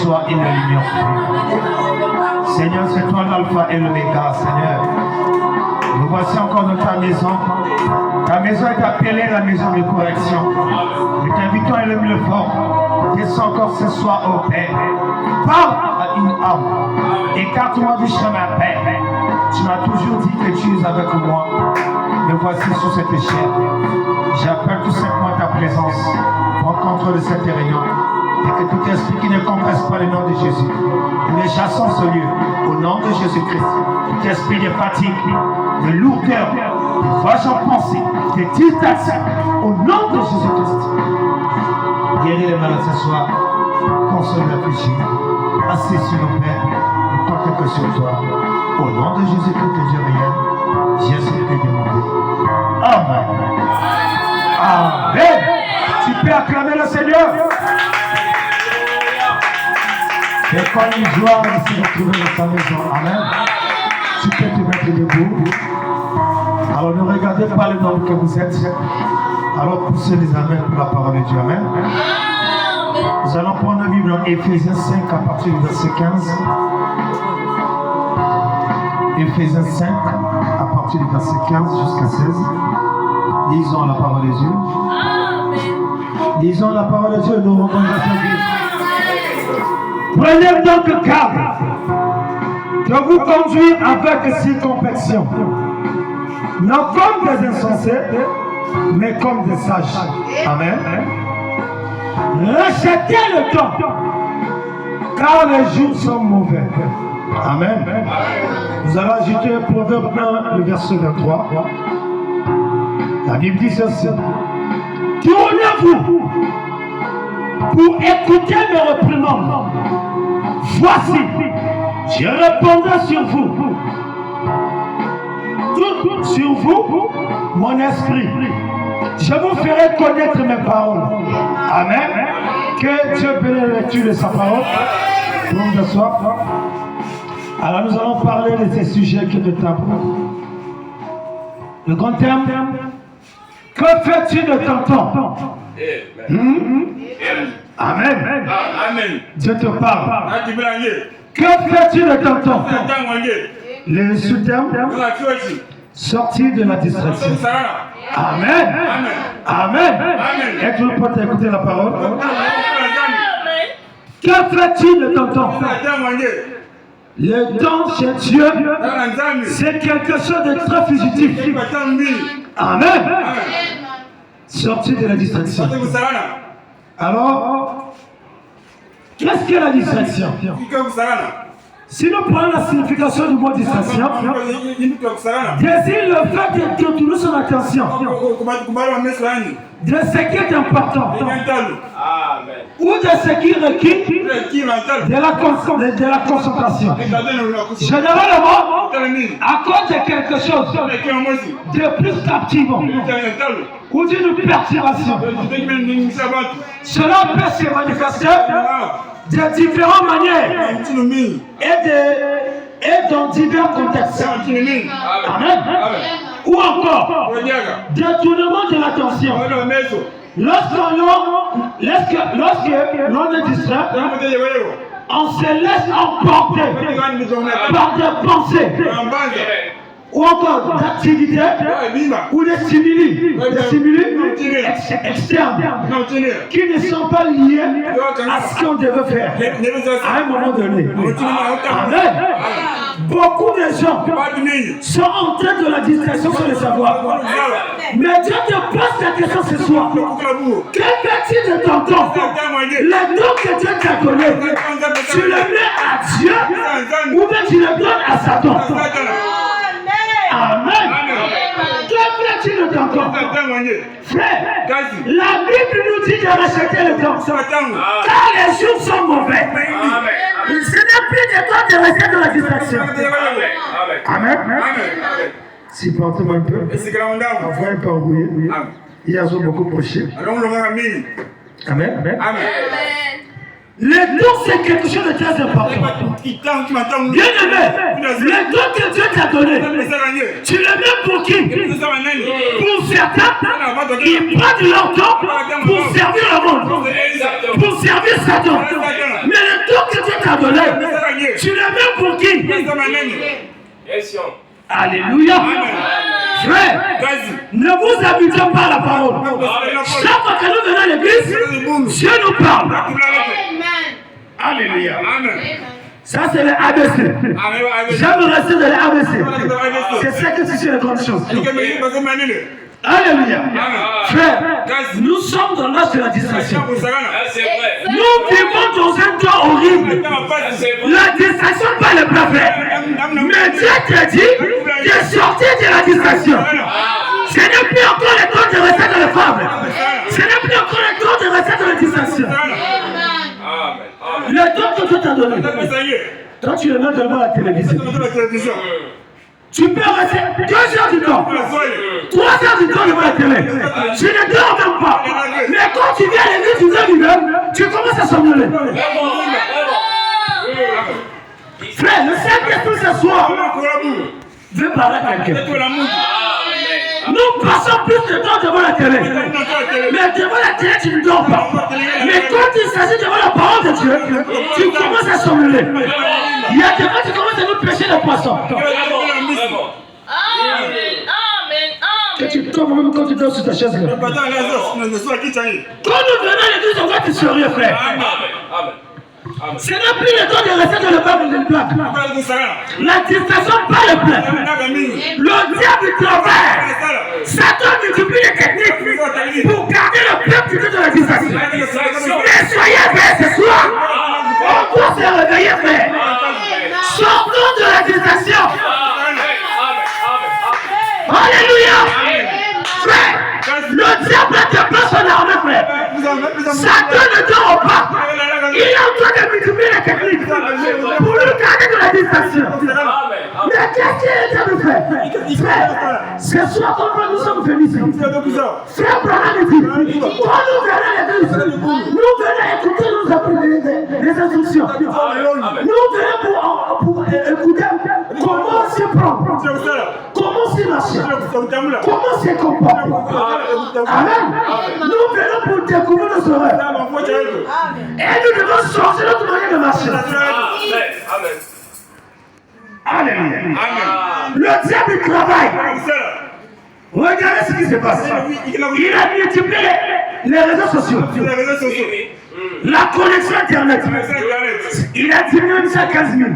toi et ne l'ignore plus. Seigneur, c'est toi l'alpha et l'oméga, Seigneur. Nous voici encore dans ta maison. Ta maison est appelée la maison de correction. Nous t'invitons à élever le fort. Descends encore ce soir au Père. Parle à une âme. Écarte-moi du chemin, Père. Tu m'as toujours dit que tu es avec moi. Me voici sur cette échelle. J'appelle tout simplement ta présence. Prends contrôle de cette réunion. Et que tout esprit qui ne confesse pas le nom de Jésus, nous les chassons ce lieu au nom de Jésus-Christ. Tout esprit de fatigue, de lourdeur, de vache en pensée, de distraction, au nom de Jésus-Christ. Guéris les malades ce soir, console les affligés, assis sur nos pères, nous comptons que sur toi. Au nom de Jésus-Christ de Dieu réel, Jésus te demandé. Amen. Amen. Tu peux acclamer le Seigneur. C'est comme une joie de se retrouver dans ta maison. Amen. Tu peux te mettre debout. Alors ne regardez pas le nombre que vous êtes. Alors poussez les amens pour la parole de Dieu. Amen. Nous allons prendre la Bible dans Éphésiens 5 à partir du verset 15. Éphésiens 5 à partir du verset 15 jusqu'à 16. Lisons la parole de Dieu. Lisons la parole de Dieu. Nous rendons grâce à Dieu. Prenez donc garde de vous conduire avec circonspection, non comme des insensés, mais comme des sages. Amen. Rachetez le temps, car les jours sont mauvais. Amen. Nous allons ajouter Proverbe 1, le verset 23. La Bible dit ceci. Tournez-vous pour écouter mes réprimandes. Voici, je répondrai sur vous. Tout sur vous, mon esprit. Je vous ferai connaître mes paroles. Amen. Que Dieu bénisse la lecture de sa parole. Pour ce soir. Alors nous allons parler de ces sujets qui sont tabous. Le grand thème. Que fais-tu de ton temps? Amen. Amen. Dieu te parle. Que fais-tu de ton temps? Le sous-terme, sortir de la distraction. Amen. Amen. Êtes-vous prêt à écouter la parole? Que fais-tu de ton temps? Le temps chez Dieu, c'est quelque chose de très fugitif. Amen. Sortir de la distraction. Alors, qu'est-ce que la distraction? Si nous prenons la signification du mot distraction, désigne le fait de détourner son attention de ce qui est important ou de ce qui requiert de la concentration. Généralement, à cause de quelque chose de plus captivant ou d'une perturbation, cela peut se manifester de différentes manières et dans divers contextes. Amen. Ou encore, détournement de l'attention. Lorsque l'on est distrait, on se laisse emporter par des pensées ou encore d'activités ou des stimuli externes qui ne sont pas liés à ce qu'on devait faire à un moment donné. Amen. Beaucoup de gens sont en train de la distraction sans le savoir. Mais Dieu te pose la question ce soir. Que fais-tu de ton temps? Le don que Dieu t'a donné, tu le mets à Dieu ou bien tu le donnes à Satan? Amen. Que fais-tu de ton temps? Frère, la Bible nous dit de racheter le temps. Car les jours sont mauvais. Ce n'est plus de temps de rester dans la distraction. Amen. Si portez-moi un peu. Envoyez un peu embrouillé. Ils ont beaucoup prêché. Amen. Le don, c'est quelque chose de très important. Bien aimé, le don que Dieu t'a donné, tu le mets pour qui? Pour certains, ils prennent leur temps pour servir le monde, pour servir Satan. Mais le don que Alléluia. Frère, ne vous habituez pas à la parole. Chaque fois que nous venons à l'église, Dieu nous parle. Alléluia. Ça, c'est le ABC. J'aime rester dans le ABC. C'est ça que c'est les grandes choses. Alléluia. Frère, nous sommes dans l'âge de la distraction. Nous vivons dans un temps horrible. La distraction par le parfait. Mais Dieu te dit de sortir de la distraction. Ce n'est plus encore le temps de rester dans le fable. Ce n'est plus encore le temps de rester dans la distraction. Le temps que Dieu t'a donné. Quand tu le mets devant la télévision. Tu peux rester 2 heures du temps, 3 heures du temps devant la télé. Tu ne dors même pas. Mais quand tu viens à l'église, tu viens lui-même, tu commences à somnoler. Frère, le Saint-Esprit ce soir veut parler à quelqu'un. Nous passons plus de temps devant la télé. Mais devant la télé, tu ne dors pas. Mais quand il s'agit devant la parole de Dieu, tu commences à somnoler. Il y a des fois, tu commences à nous pêcher le poisson. Amen. Quand tu dors sur ta chaise là. Quand nous venons à l'église, on va te sérieux, frère. Ce n'est plus le temps de rester dans le bas de la plaque. La distraction par le plein. Le diable travaille. Satan multiplie les techniques pour garder le peuple du de la distraction. Mais soyez prêts ce soir. On doit se réveiller, frère. Sortons de la distraction. Alléluia. Frère, le diable te place son armée, frère. Satan ne dort pas. Il est en train de multiplier les techniques pour nous garder de la distraction. Mais qu'est-ce qu'il est en train de faire? Frère, ce soir, quand nous sommes venus ici, frère Branham dit, quand nous venons à l'église, nous venons écouter nos les instructions. Nous venons pour écouter comment se prendre, comment se marcher, comment se comporter. Amen. Nous venons pour découvrir nos horreurs. Et nous devons changer notre manière de marcher. Amen. Alléluia. Le diable travaille. Regardez ce qui se passe. Il a multiplié les réseaux sociaux. La connexion Internet. Il a diminué ça à 15 000.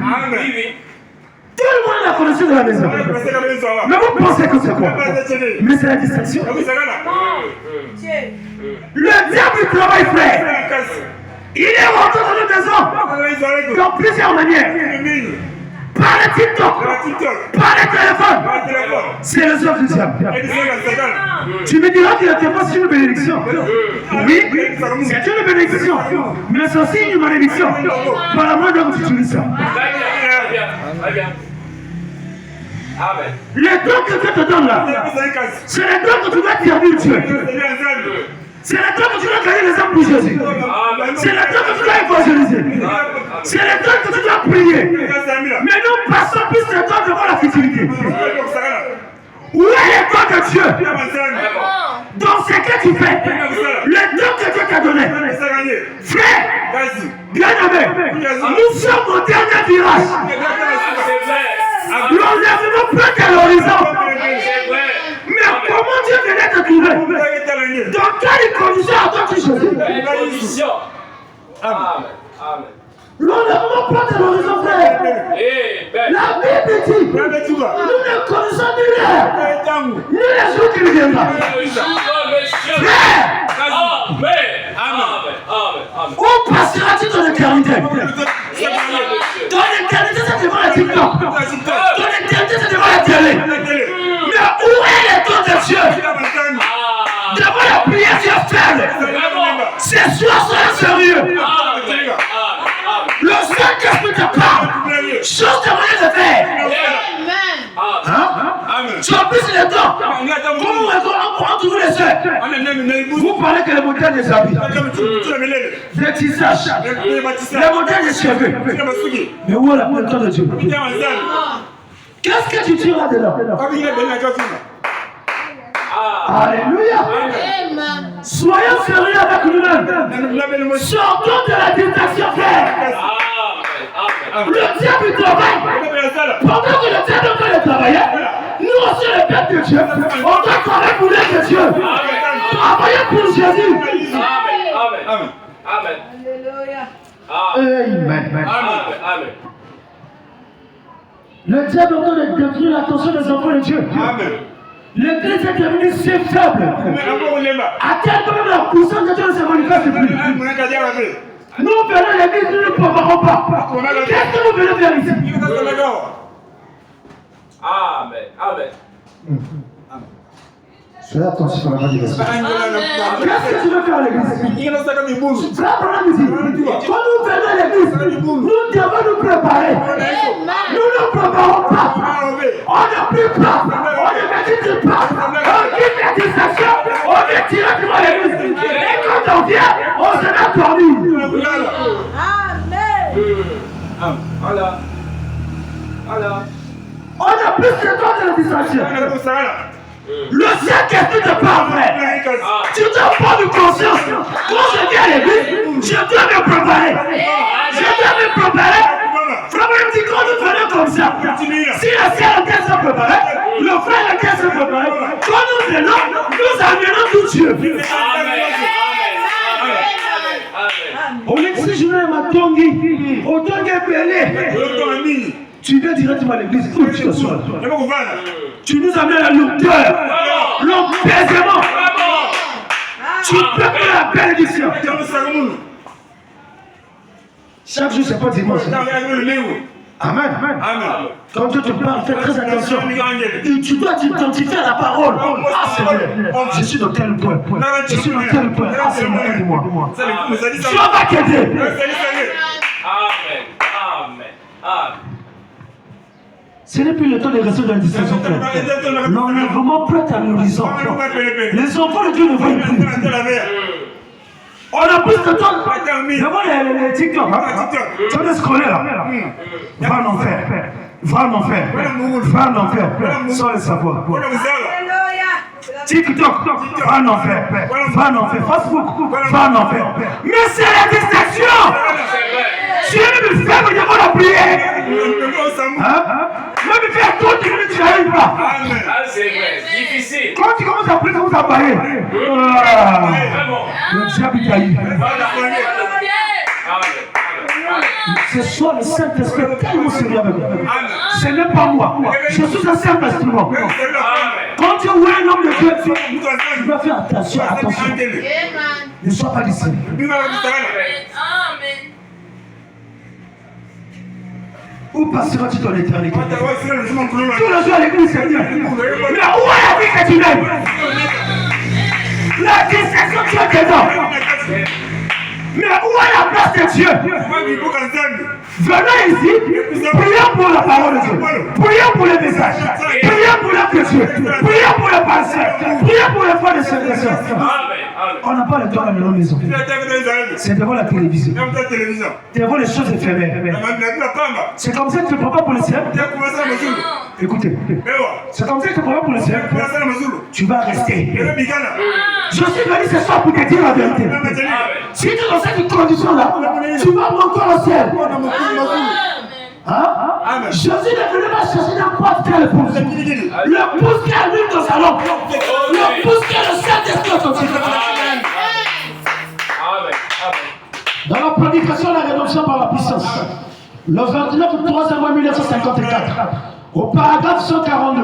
Tout le monde a la connexion de la maison. Mais vous pensez que c'est quoi? Mais c'est la distraction. Le diable travaille, frère. Il est rentré dans nos maisons dans plusieurs manières. Par le TikTok, par le téléphone. C'est les œuvres du diable. Tu me diras que le téléphone c'est une bénédiction. Oui, c'est une bénédiction. Mais c'est aussi une malédiction. Par la main dont tu utilises ça. Le don que Dieu te donne là, c'est le don que tu dois servir Dieu. C'est le temps que tu dois gagner les âmes pour Jésus. C'est le temps que tu dois évangéliser. C'est le temps que tu dois prier. Mais nous passons plus de temps devant la futilité. Où est le temps de Dieu? Dans ce que tu fais, le temps que Dieu t'a donné. Frère, bien aimé, nous sommes au dernier virage. L'enlèvement peut être à l'horizon. Mais comment Dieu venait te trouver? Dans quelles conditions attends-tu Jésus? L'enlèvement peut être à l'horizon, frère. La Bible dit, nous ne connaissons ni l'heure, ni les jours qui viendront. Frère, où passeras-tu ton éternité? Ton éternité, c'est devant la TikTok. Ton éternité, c'est devant la télé. Mais où est le temps de Dieu? Devant la prière, Dieu faible. C'est soir, soyez sérieux. Le Saint-Esprit te parle. Chose de moyen de faire. Tu as plus le temps. Comment entre vous les yeux? Vous parlez que le modèle des habits, des tissages, le modèle des cheveux. Mais où est le temps de Dieu? Qu'est-ce que tu tires là-dedans? Alléluia. Soyons sérieux avec nous-mêmes. Sortons de la distraction, frère. Le diable travaille. Pendant que le diable est en train de travailler, nous aussi, le peuple de Dieu, on doit travailler pour l'œuvre de Dieu. Travailler pour Jésus. Amen. Amen. Amen. Le diable est en train de détruire l'attention des enfants de Dieu. L'église est devenue si faible. À tel point même la puissance de Dieu ne se manifeste plus. Nous venons à l'église, nous ne préparons pas. Qu'est-ce que nous venons faire ici? Amen. Fais attention à la voix de l'esprit. Qu'est-ce que tu veux faire à l'église? Frère Branham ici, quand nous venons à l'église, nous devons nous préparer. Nous ne préparons pas. On ne prie pas. On ne médite pas. On quitte la distraction. On vient directement à l'église. Et quand on vient, on se met dormi. Amen. On a plus de temps de la distraction. Le Saint-Esprit te parle, frère. Tu dois prendre conscience. Quand je viens à l'église, je dois me préparer. Frère, me dit quand nous venons comme ça, si la sœur laquelle se préparer, le frère laquelle se préparer, quand nous venons, nous amenons tout Dieu. On est si je vais à Tongi, au Tongi Pelé. Tu viens directement à l'église, où tu te sois. Tu nous amènes à l'auteur, l'apaisement. Tu peux faire la bénédiction. Chaque jour, c'est pas dimanche. Amen. Quand Dieu te parle, fais très attention. Et tu dois t'identifier à la parole. Ah, Seigneur, je suis dans tel point. Je suis dans tel point. Ah, Seigneur, aide-moi. Dieu va t'aider. Amen. Ce n'est plus le temps de rester dans la distraction. Non, on est vraiment prêt à l'horizon. Les enfants de Dieu ne voient plus. On a plus de temps. Devant les TikTok. Tu vas scroller là. Va en enfer. Sans le savoir. TikTok, va en enfer. Facebook, va en enfer. Mais c'est la distraction. Tu es même ferme devant la prière. Même faire 30 minutes, tu n'arrives pas. C'est vrai, difficile. Quand tu commences à prier, ça vous a parlé. Le diable t'a eu. Ce soir, le Saint-Esprit est tellement sérieux avec moi. Ce n'est pas moi. Je suis un simple instrument. Quand tu vois un homme de Dieu, tu dois faire attention. Ne sois pas distrait. Où passeras-tu ton éternité? Tous les jours à l'église, c'est bien. Mais où est la vie que tu aimes? La distraction, tu es dedans. Mais où est la place de Dieu? Venez ici, prions pour la parole de Dieu, prions pour les messages, prions pour l'œuvre de Dieu, prions pour le passé, prions pour les fois de célébration. On n'a pas le temps à la maison. C'est devant la télévision. Devant les choses éphémères. C'est comme ça que tu ne te prépares pour le ciel. Écoutez, c'est comme ça que tu te prépares pour le ciel. Tu vas rester. Je suis venu ce soir pour te dire la vérité. Si tu es dans cette condition-là, tu vas monter au ciel. Jésus ne venait pas chercher n'importe quel épouse. L'épouse qui a l'huile dans sa lampe. L'épouse qui a le Saint-Esprit authentique. Dans la prédication de la rédemption par la puissance, le 29 3 mois 1954, au paragraphe 142,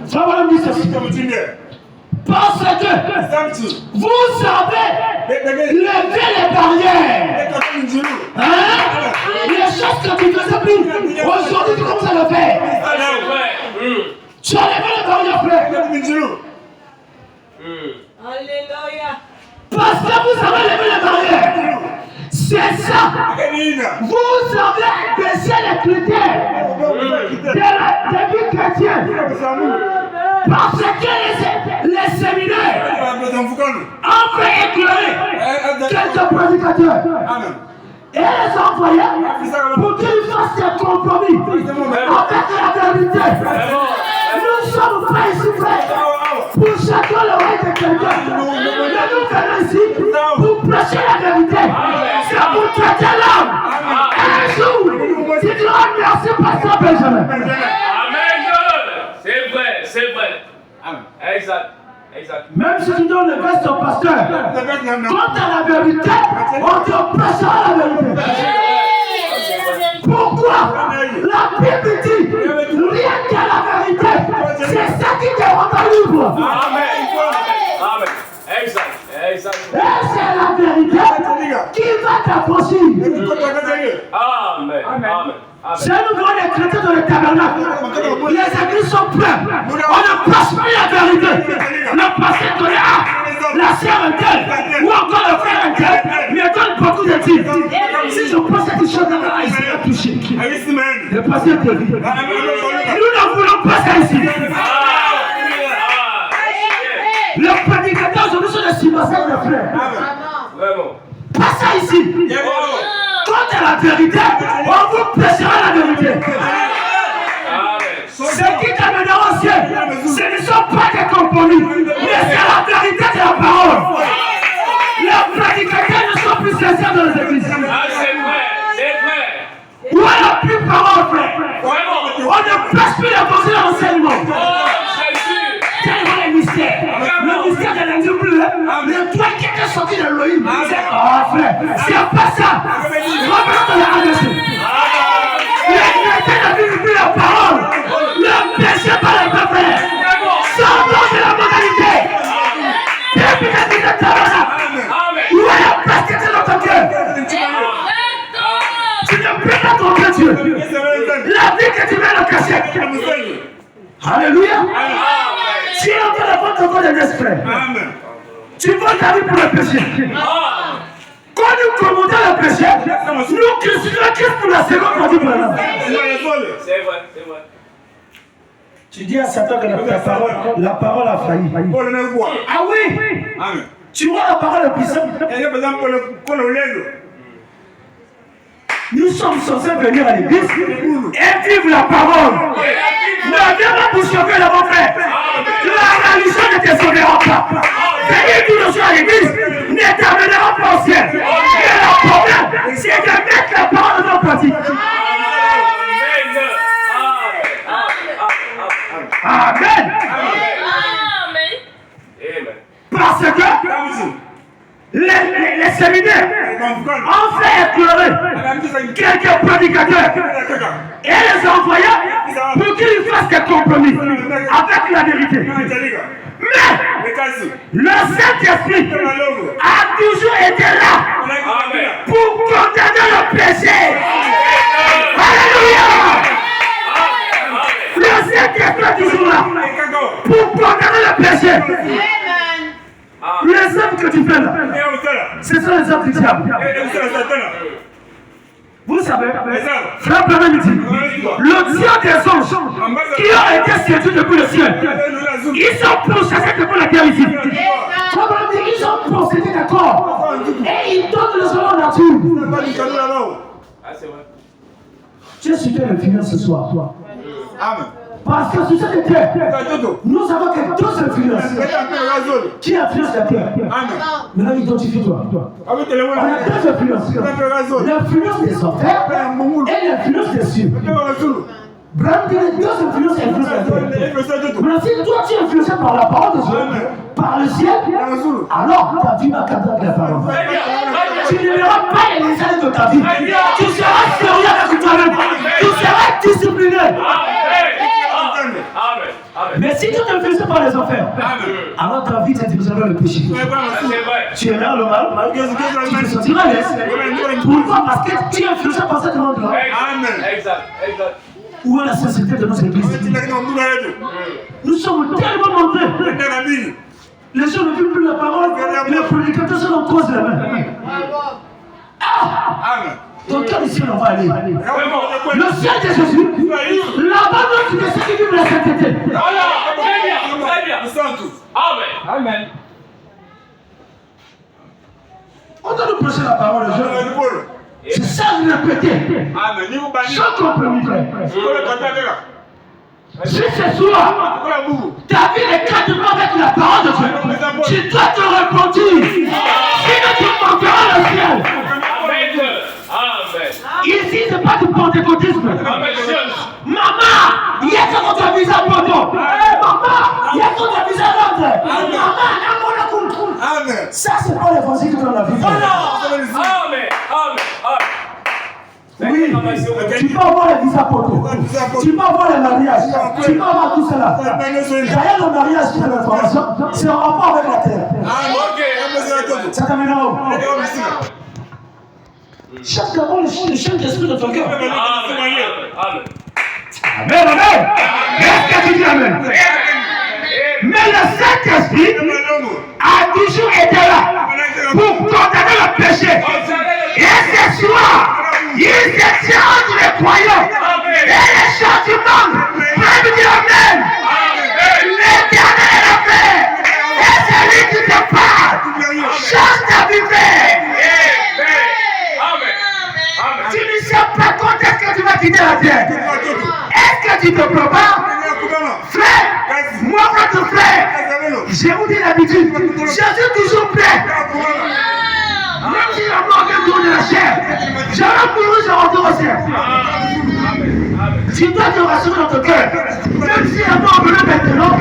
Frère Branham dit ceci. Parce que vous savez lever les barrières. Les choses que tu faisais plus, aujourd'hui tu commences à le faire. Tu as levé les barrières, frère. Alléluia. Parce que vous avez levé les barrières. C'est ça. Vous avez baissé les critères de la vie chrétienne. Parce que les séminaires ont fait éclairer quelques prédicateurs. Et les envoyés pour qu'ils fassent des compromis avec la vérité. Nous sommes prêts ici, frère, pour chacun le roi de quelqu'un. Mais nous venons ici pour prêcher la vérité. C'est pour traiter l'homme. Un jour, si tu auras paie jamais. Amen. C'est vrai, c'est vrai. Exact. Exact. Même si tu donnes le veste au pasteur, quant à la vérité, on te prêchera la vérité. Pourquoi? La Bible dit, rien qu'à la vérité, c'est ça qui te rend libre. Amen. Amen. Exact. Exact. Et c'est la vérité qui va t'affranchir. Amen. Amen. C'est nous voyons les chrétiens dans le tabernacle. Les églises sont pleines. On ne passe plus la vérité. Le pasteur donne la sœur un tel, ou encore le frère un tel, mais donne beaucoup de titres. Si je pense cette chose là, il sera touché. Le pasteur te dit. Nous ne voulons pas ça ici. Le prédicateur aujourd'hui sont des cimetières de frères. Vraiment. Pas ça ici. Quant à la vérité, on vous prêchera la vérité. Ce qui t'amènera au ciel, ce ne sont pas des compromis, mais c'est la vérité de la parole. Les prédicateurs ne sont plus sincères dans les églises. Ah, c'est vrai, c'est vrai. Où est la plus parole, frère? On ne prêche plus l'évangile dans l'enseignement. Oh, Jésus. Quel est le mystère? Le mystère de l'agneau bleu, le toit qui était sorti de l'Elohim. C'est frère, c'est pas ça. Revenons dans la relation. Les chrétiens ne vivent plus la parole. Le péché par les peuples. Sortons de la modalité. Depuis la vie de tabernacle. Où est la place de notre cœur? Tu ne peux pas tromper Dieu. La vie que tu mets le cachet. Alléluia. Si on te raconte encore des frères, tu vois ta vie pour le péché. Quand nous commentons le péché, nous crucifions Christ pour la seconde partie pour la vie. C'est vrai, c'est vrai. Tu dis à Satan que la parole a failli. Ah oui. Tu vois la parole est puissante. Nous sommes censés venir à l'église et vivre la parole. Ne viens pas pour sauver le mon frère. La religion ne te sauvera pas. Venir tous les jours à l'église ne t'amènera pas au ciel. Et le problème, c'est de mettre la parole dans la pratique. Amen. Parce que les séminaires ont fait éclairer quelques prédicateurs et les envoyés pour qu'ils fassent des compromis avec la vérité. Mais le Saint-Esprit a toujours été là pour condamner le péché. Alléluia! Le Saint-Esprit est toujours là pour condamner le péché. Les œuvres que tu fais là, ce sont les œuvres du diable. Vous savez, frère Bernard dit, le Dieu des anges qui ont été séduits depuis le ciel, ils sont pourchassés depuis la terre ici. Ils sont possédés d'accord. Et ils donnent le second nature. Ah, c'est vrai. Tu es super influent ce soir. Amen. Parce que sur cette terre, nous savons que tous influencent. Qui influence la terre? Maintenant, identifie-toi. On a deux influences. L'influence des enfers et l'influence des cieux. Brand dit les deux influences influencent la terre. Maintenant, si toi tu es influencé par la parole de Dieu, par le ciel, alors ta vie va cadrer avec la parole. Tu ne verras pas les années de ta vie. Tu seras sérieux avec toi-même. Tu seras discipliné. Mais si tu es influencé par les enfers, alors ta vie t'est dirigée vers le péché. Tu aimeras le mal, tu te sentiras à l'aise. Pourquoi? Parce que tu es influencé par cette monde-là. Exact. Où est la sincérité de notre église? Nous sommes tellement montés. Les gens ne vivent plus la parole, les prédicateurs sont en cause de la main. Donc, quel ici on va aller? Le ciel de Jésus, là-bas, tu sais qui vivent la sainteté. Très bien. Amen. On doit nous prêcher la parole, les gens. C'est ça de répéter. Sans compromis, frère. Si ce soir, ta vie est quasiment avec la parole de Dieu, tu dois te repentir. Sinon, tu manqueras le ciel. Amen. Ici, ce n'est pas du pentecôtisme. Ma Ça, c'est pas l'évangile que tu as la vie. Amen. Oui, tu peux avoir les visa poteaux, tu peux avoir les mariages, tu peux avoir tout cela. D'ailleurs, le mariage qui est l'information, c'est en rapport avec la terre. Ça t'amène en haut. Cherche d'abord le chien d'esprit de ton cœur. Amen. Amen, amen. Est-ce que tu dis amen? Mais le Saint-Esprit a toujours été là pour condamner le péché. Et ce soir, il se tient entre les croyants et les gens du monde. Frère, dis amen. L'Éternel est la paix. Et c'est lui qui te parle. Change ta vie. Tu ne sais pas quand est-ce que tu vas quitter la terre. Est-ce que tu te prépares? Frère, moi votre frère, je vous dis l'habitude, je suis toujours prêt. Même si la mort vient de la chair, j'aurai pour nous, je retourne au ciel. Tu dois te rassurer dans ton cœur. Même si la mort venait maintenant,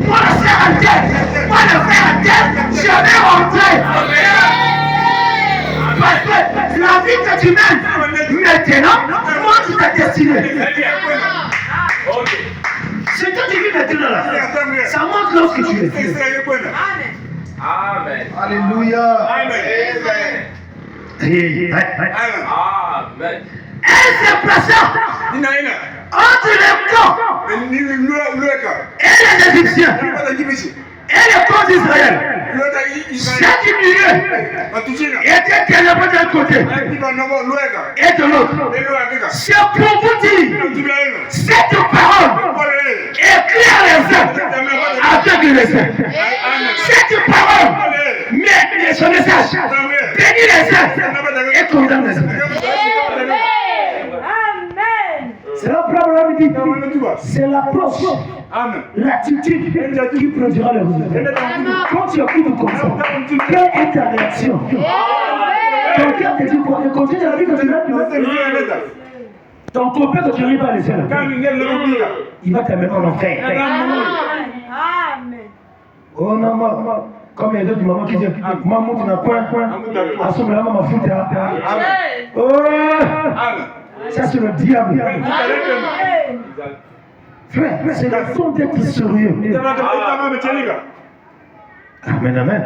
moi la sœur à tête, moi le frère à tête, je vais rentrer. Parce que la vie que tu mènes maintenant montre ta destinée. Ce que tu vis maintenant là, ça montre lorsque tu es. Amen. Alléluia. Amen. Amen. Elle se plaça entre les camps et les Égyptiens et les camps d'Israël. Chaque milieu était ténébreux d'un côté et de l'autre. C'est pour vous dire, cette parole éclaire les uns avec les uns. Cette parole met son message, bénit les uns et condamne les uns. C'est là que c'est l'approche, l'attitude qui produira le résultat. Quand tu écoutes comme ça, quelle est ta réaction? Ton cœur te dit quoi? Continue la vie que tu mènes. Ton copain que tu n'arrives pas à laisser là, il va t'amener en enfer. Oh non, comme il y a d'autres mamans qui disent, maman tu n'as point, à ce moment-là, maman fout. Oh, ça c'est le diable. Frère, c'est la faute d'être sérieux. Amen, amen.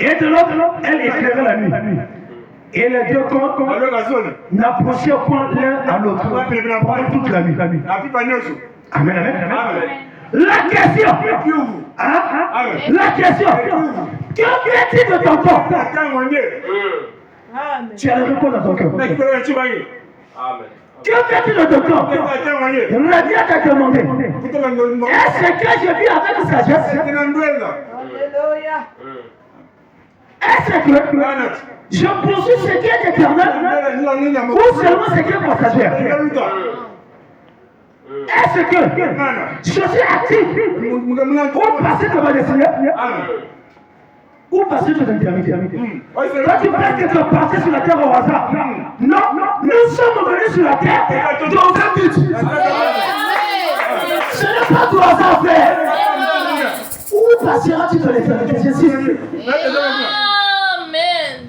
Et de l'autre, elle éclairait la nuit. Et les deux camps n'approchaient point l'un à l'autre pendant toute la nuit. Amen, amen. La question, que fais-tu de ton corps? Tu as la réponse dans ton cœur. Que fais-tu de ton corps? La Dieu t'a demandé. Est-ce que je vis avec sagesse? Est-ce que je poursuis ce qui est éternel ou seulement ce qui est passager? Est-ce que je suis actif ou passé de ma destinée ou passé de l'éternité? Toi tu penses que tu vas passer sur la terre au hasard? Non, nous sommes venus sur la terre dans un but. Ce n'est pas du hasard, frère. Où passeras-tu de l'éternité?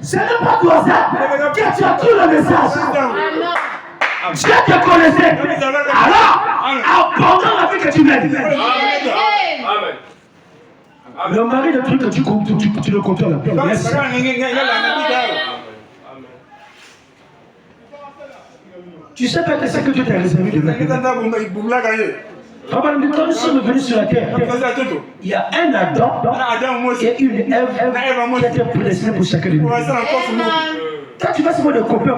Ce n'est pas du hasard que tu as cru le message. Dieu te connaissait. Alors, pendant la vie que tu mènes, le mari de truc que tu le contrôles. Laisse. Tu sais pas que c'est que Dieu t'a réservé de mettre. Quand nous sommes venus sur la terre, il y a un Adam et une Ève qui étaient prédestinés pour chacun de nous. Quand tu vas se voir de copain,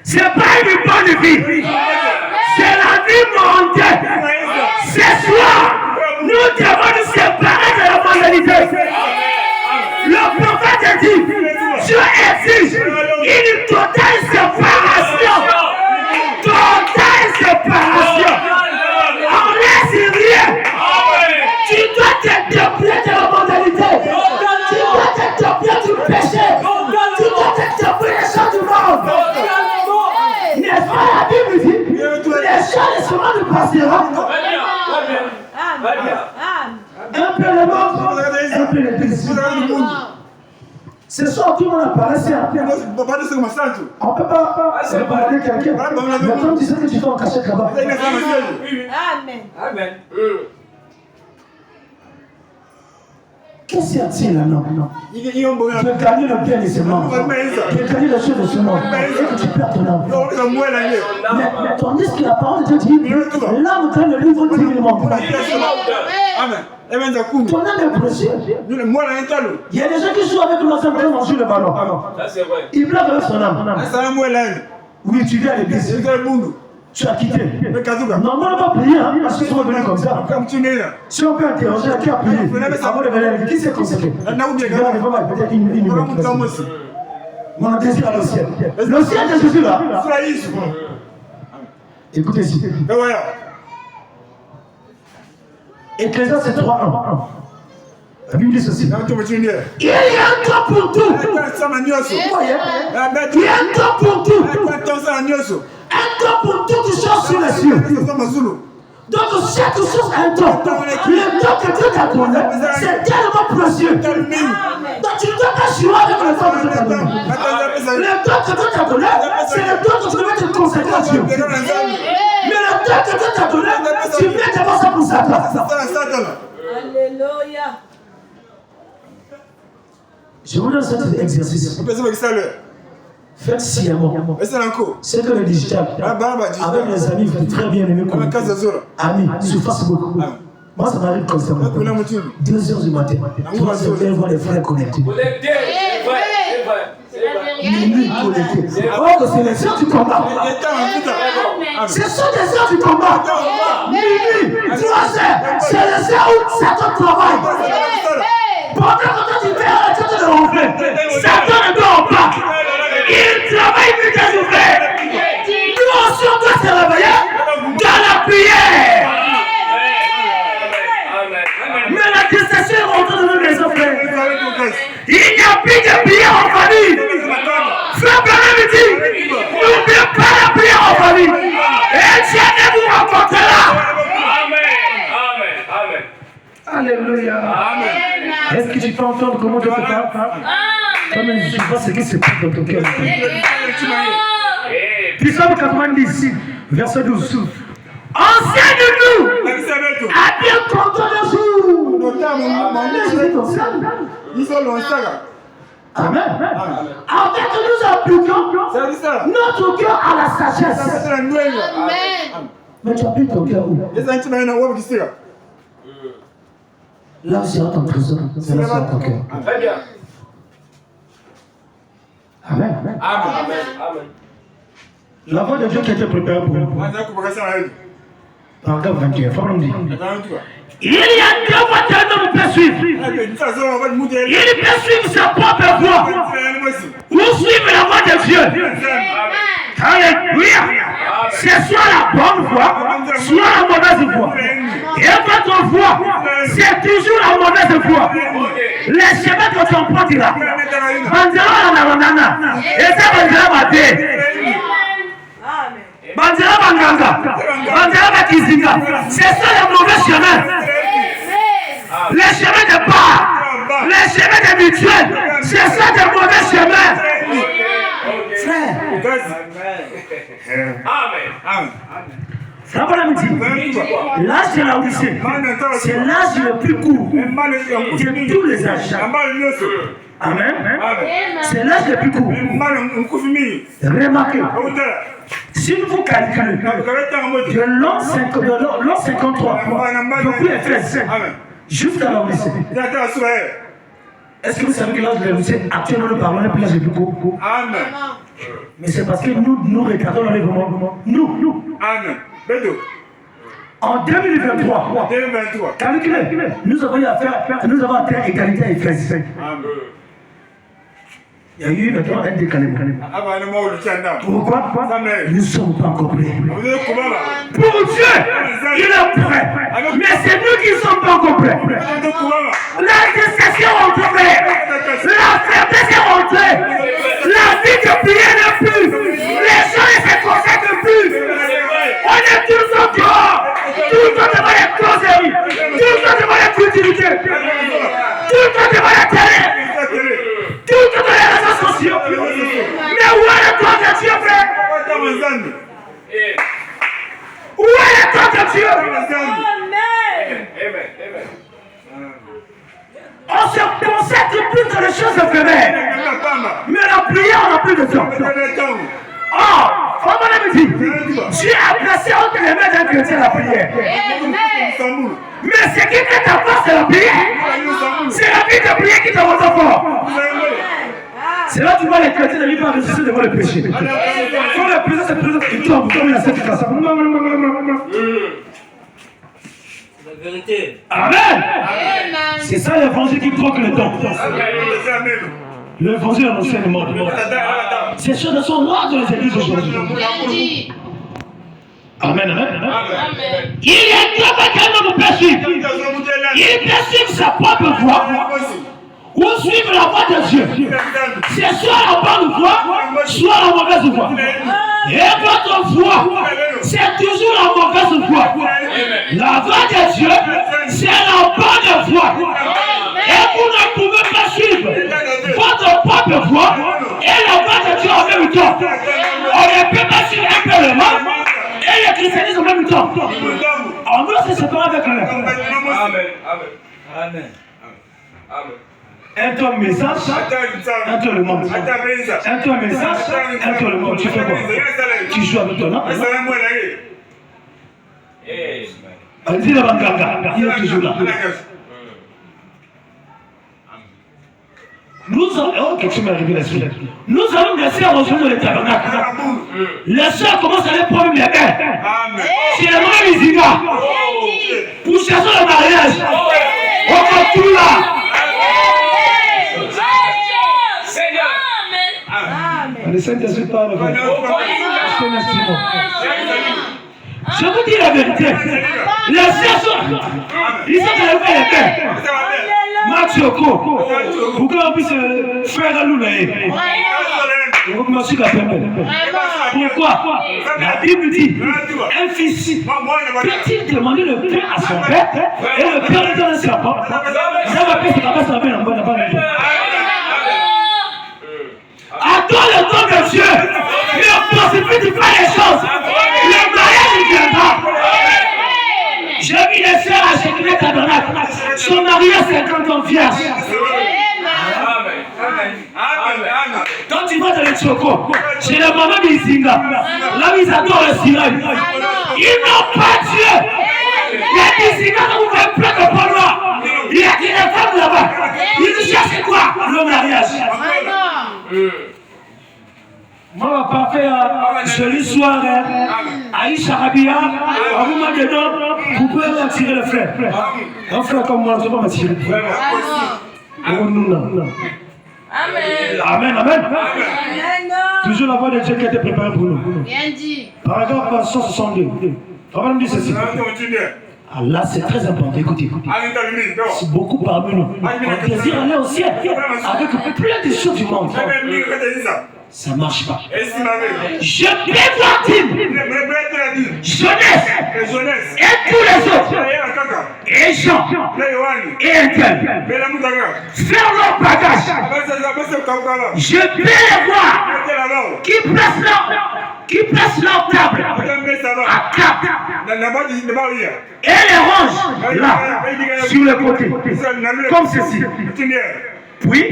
c'est pas une bonne vie, c'est la vie mondiale. Ce soir, nous devons nous séparer de la mondialité. Le prophète a dit, Dieu exige une totale séparation. Totale séparation. On laisse rien. Tu dois te déplier de la mondialité. Tu dois te déplier du péché. Tu dois te déplier des choses du monde. N'est-ce pas la Bible dit, les choses seulement nous passeront. Un peu le monde, un peu l'église. Ce soir, tout le monde apparaît, c'est un peu. On ne peut pas regarder quelqu'un. Mais comme tu sais que tu fais en cachette là-bas. Amen. Amen. Qu'est-ce qu'il y a-t-il là? Non. Tu as gagné le bien de ce monde. Tu as gagné les choses de ce monde. Et que tu perds ton âme. Mais tandis que la parole de Dieu dit, l'âme dans le livre divinement. Amen. Ton âme est précieuse. Il y a des gens qui jouent avec leurs âmes quand on joue le ballon. Ils blaguent avec son âme. Oui, tu viens à l'église. Tu as quitté. Normalement, pas prier, hein, parce qu'ils sont venus comme ça. Si on peut interroger qui a prié, avant de venir, qui s'est consacré? Tu viens devant peut-être une minute. On a désir à le ciel. Le ciel de Jésus là. Écoutez ici. Ecclésiaste 3:1. La Bible dit ceci. Il y a un temps pour tout. Il y a un temps pour tout. Un temps pour toutes choses sur les cieux. Donc chaque chose a un temps. Le temps que Dieu t'a donné, c'est tellement précieux. Donc tu ne dois pas jouer avec le temps que Dieu t'a donné. Le temps que Dieu t'a donné, c'est le temps que tu devais te consacrer à Dieu. Mais le temps que Dieu t'a donné, tu viens d'abord ça pour Satan. Alléluia. Je vous donne cet exercice. Faites sciemment. C'est que le digital. Avec les amis, vous êtes très bien aimés comme amis sur Facebook. Moi, ça m'arrive constamment. 2h du matin, 3h, je vais voir les frères connectés. Minuit connectés. Oh, c'est les heures du combat. Ce sont des heures du combat. Minuit, 3h, c'est les heures où Satan travaille. Pendant que tu fais la tête de l'enfer, Satan ne dort pas. Il travaille plus que je fais. Nous aussi, on doit se réveiller dans la prière. Mais la distraction est rentrée dans nos maisons, frère. Il n'y a plus de prière en famille. Frère Bénédicte, n'oubliez pas la prière en famille. Et Dieu vous rencontrera. Alléluia. Est-ce que tu peux entendre comment Dieu te parle? Comme je ne sais pas ce qui se passe dans ton cœur. Puis Psaume 90, verset 12. Enseigne-nous à bien compter les jours. Amen. Afin que nous appliquions notre cœur à la sagesse. Amen. Mais tu appliques ton cœur où? Là, c'est dans ton trésor. C'est là, c'est dans ton cœur. Très bien. Amen. La voix de Dieu qui était préparée pour nous. Paragraphe 21. Faut nous dire. Il y a deux voies que l'homme peut suivre. Il peut suivre sa propre voie ou suivre la voie de Dieu. Alléluia. C'est soit la bonne voie, soit la mauvaise voie. Et votre voie, c'est toujours la mauvaise voie. Les chemins que tu emprunteras. Bandera la banana. Et ça bandera va dire. Bandera Banganga, Bandera Bakizinga, c'est ça le mauvais chemin. Les chemins de part, les chemins de mutuelle, c'est ça le mauvais chemin. Frère. Amen. L'âge de la Odyssée, c'est l'âge le plus court de tous les âges. Amen. C'est l'âge le plus court. Remarquez, si vous calculez de l'an 53, depuis les 13, jusqu'à la Odyssée, est-ce que vous savez que l'âge de la Odyssée, actuellement nous parlons de l'âge le plus court? Amen. Mais c'est parce que nous regardons l'enlèvement. Nous. Amen. En 2023, calculez, nous avons atteint égalité et fête. Il y a eu maintenant un décalage. Pourquoi? Nous ne sommes pas encore prêts. Pour Dieu, il est prêt. Mais c'est nous qui ne sommes pas encore prêts. La déception est rentrée. La faiblesse est rentrée. La vie de prière n'est plus. Les gens ne se consacrent plus. On est tous encore. Tout le devant les causeries. Tout le devant les futilités. Tout le devant la télé. Tout le Où est le temps de Dieu? On se consacre plus dans les choses éphémères. Mais la prière, on n'a plus de temps. Oh, on m'a dit, Dieu a placé entre les mains d'un chrétien la prière. Mais ce qui fait ta force, c'est la prière. C'est la vie de prière qui te rend fort. C'est là que tu vois les chrétiens ne vivent pas résister devant le péché. Quand le présent se présente, ils tombent comme il a cette place. La vérité. Amen. C'est ça l'évangile qui troque le temps. L'évangile annoncé le monde. Ces choses sont loin de les églises aujourd'hui. Amen, amen. Il est capable de poursuivre. Il perçoit sa propre voie ou suivre la voie de Dieu. C'est soit la bonne voie, soit la mauvaise voie. Et votre voie, c'est toujours la mauvaise voie. La voie de Dieu, c'est la bonne voie. Et vous ne pouvez pas suivre votre propre voie et la voie de Dieu en même temps. On ne peut pas suivre un peu le mal et le christianisme en même temps. On doit se séparer avec lui. Amen. Amen. Amen. Un toi message, un toi le monde. Un toi message, un toi le monde. Tu fais quoi? Tu joues avec ton âme. On dit la banganga, il est toujours là. Nous allons, quelque chose m'est arrivé là-dessus. Nous allons laisser rejoindre les tabernacles. Les soeurs commencent à aller prendre les bains. C'est le moment Mizinga. Pour chercher le mariage. On va tout là. Le Saint-Esprit parle. Je vous dis la vérité. Les soeurs, ils sont allés faire les bains. Machioko, pourquoi on puisse faire un loup? Pourquoi? La Bible dit, un fils peut-il demander le pain à son père et le père lui donne un serpent? Ça va passer la sa main en bonne abandon. Attends le temps de Dieu, ne précipite pas les choses. Le mariage il viendra. J'ai mis les sœurs à Chekine Tabernacle. Son mari a 50 ans vierge. Quand tu vas dans les Tchoko, chez la maman Mizinga, là ils adorent le sirène. Ils n'ont pas Dieu. Les Mizinga nous font plein de poids. Il y a des femmes là-bas. Ils cherchent quoi? Le mariage. Moi, pas faire joli soir, Aïcha Rabia, à vous maintenant, vous pouvez m'attirer le frère. Un frère comme moi, je ne peux pas m'attirer le frère. Amen. Amen, amen. Toujours la voix de Dieu qui a été préparée pour nous. Bien dit. Paragraphe 162. On va nous dire ceci. Ah là, c'est très important. Écoutez. C'est beaucoup parmi nous. On désire aller au ciel avec plein de choses du monde. Ça ne marche pas. Je peux voir jeunesse et tous les autres, et Jean, et Intel, faire leur bagage. Je peux les voir qui placent leur table à quatre et les rangent là, sur le côté, comme ceci. Puis,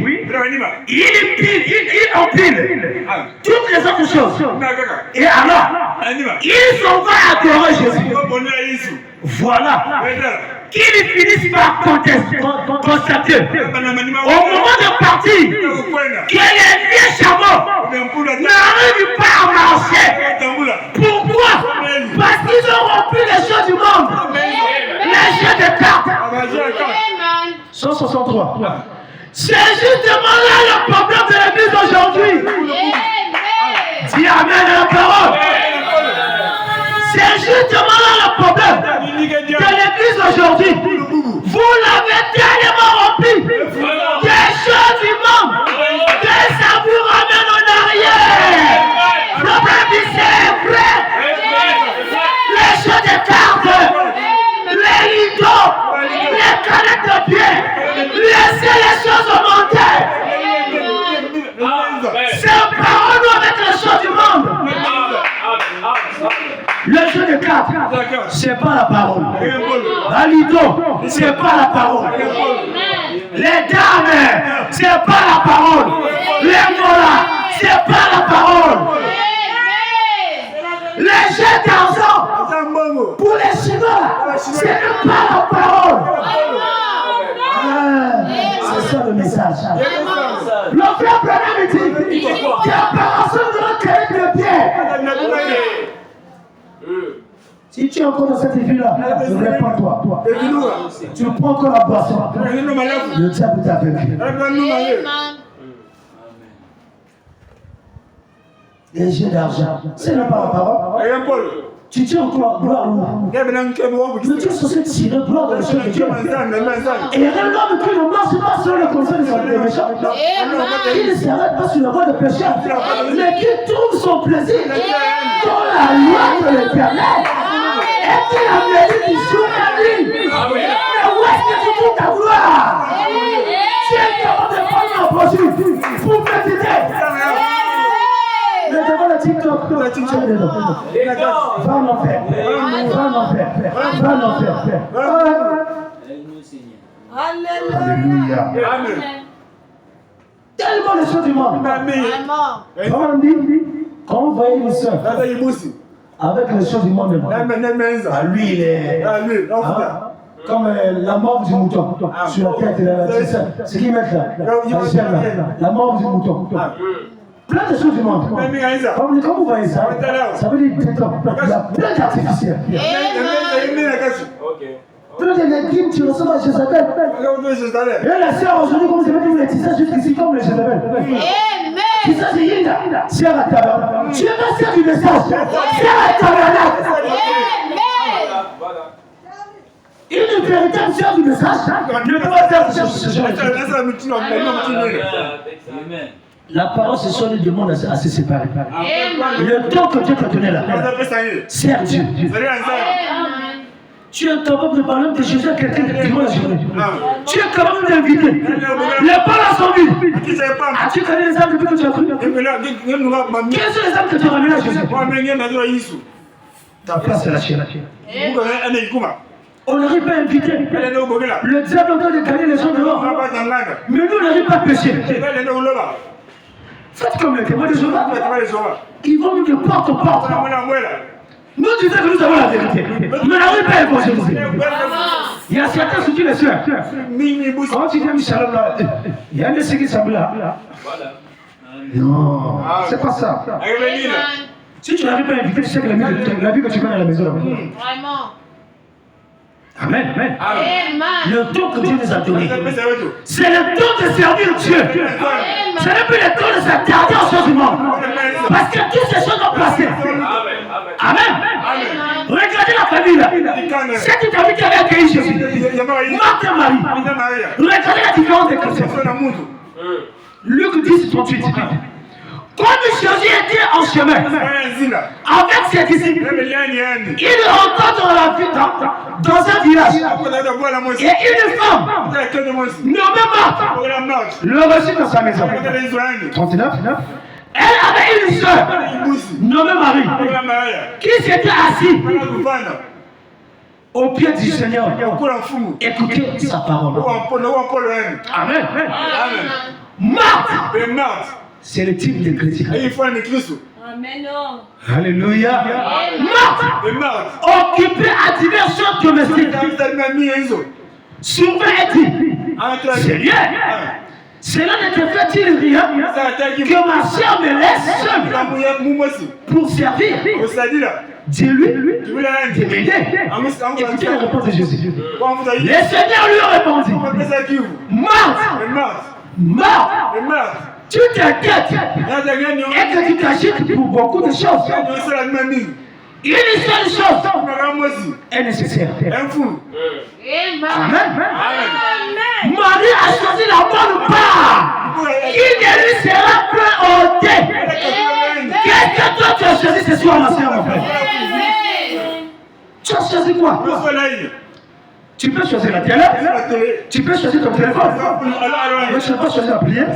il empile toutes les autres choses. Et alors, ils s'en vont adorer Jésus. Voilà. Qu'ils finissent par constater, au moment de partir, que les vieux chameaux n'arrivent pas à marcher. Pourquoi? Parce qu'ils ont rempli les choses du monde. Les jeux de cartes. 163. C'est justement là le problème de l'église aujourd'hui. Dis amen à la parole. C'est justement là le problème de l'église aujourd'hui. Vous l'avez tellement rempli des choses du monde que ça vous ramène en arrière. Le problème dit c'est vrai. Les choses de cartes, les rideaux, les canettes de pied. Laissez les choses monter. C'est parole avec les choses du monde. c'est pas la parole. Alido, c'est pas la parole. Les dames, c'est pas la parole. Les moras, c'est pas la parole. Les jeunes garçons, pour les cheveux, c'est pas la parole. C'est ça le message. Le frère Branham dit que la parole doit créer de pierre. Si tu es encore dans cette vie-là, réponds-toi. Tu prends encore la boisson. Le diable t'a vaincu. Les jeux d'argent, ce n'est pas la parole. Tu tiens encore gloire. Le Dieu est censé tirer gloire dans les choses de Dieu. Et il y a un homme qui ne marche pas sur le conseil des méchants, qui ne s'arrête pas sur la voie de péché, mais qui trouve son plaisir dans la loi de l'Éternel. Et qui a médité du jour et la nuit. Mais où est-ce que tu trouves ta gloire? Tu es capable de prendre un projet pour méditer. Mais devant le TikTok, va en enfer. Alléluia. Tellement les choses du monde. On dit, quand on voyait une soeur avec les choses du monde, à lui, il est comme la mort du mouton sur la tête, c'est qui mettent là, la mort du mouton. Plein de choses du monde. Quand vous voyez ça, ça veut dire TikTok. Il y a plein d'artificiels. Plein de légumes, tu reçois à Jézabel. Et la sœur aujourd'hui, comme vous avez dit, vous êtes jusqu'ici comme les Jézabel. Qui ça, c'est Yinda. Sœur à tabernacle. Tu es pas sœur du message. Sœur à tabernacle. Une véritable sœur du message ne peut pas faire ce genre de choses. La parole, c'est son du monde à se séparer. Le temps que Dieu t'a donné là, sers Dieu. Tu es capable de parler de Jésus à quelqu'un durant la journée. Tu es capable d'inviter. Les paroles sont vides. As-tu connu les âmes depuis que tu as cru? Quelles sont les âmes que tu as ramenées à Jésus? Ta place, c'est la chienne. On n'arrive pas à inviter. Le diable est en train de gagner les gens dehors. Mais nous, on n'arrive pas à pécher. Faites comme les témoins de Jéhovah. Ils vont nous de porte en porte. Nous disons que nous avons la vérité. Mais n'arrive pas à évangéliser. Il y a certains soutiens les soeurs. Quand tu dis Shalom là, il y a un de ceux qui semblent là. Non, c'est pas ça. Si tu n'arrives pas à inviter, tu sais que la vie que tu connais à la maison. Vraiment. Amen. Le temps que Dieu nous a donné, c'est le temps de servir Dieu. Ce n'est plus le temps de s'attarder aux choses du monde. Parce que toutes ces choses ont passé. Amen. Regardez la famille là. Cette famille qui avait accueilli Jésus. Marthe et Marie. Regardez la différence des chrétiens. Luc 10:38. Quand Jésus était en chemin avec ses disciples, il rencontre dans un village et une femme nommée Marthe le reçut dans sa maison. 39. Elle avait une soeur nommée Marie qui s'était assise au pied du Seigneur. Écoutez sa parole. Amen. Marthe, c'est le type de chrétien. Amen. Alléluia. Marthe, occupée à diverses choses domestiques, souvent elle dit, Seigneur, cela ne te fait-il rien que ma soeur me laisse seule pour servir? Dis-lui de m'aider. Écoutez la réponse de Jésus. Le Seigneur lui répondit, Marthe, tu t'inquiètes et que tu t'agites pour beaucoup de choses. Une seule chose est nécessaire. Amen. Marie a choisi la bonne part qui ne lui sera plus ôtée. Qu'est-ce que toi tu as choisi ce soir, ma soeur, mon frère? Tu as choisi quoi? Tu peux choisir la télé, tu peux choisir ton téléphone, mais tu ne peux pas choisir la prière.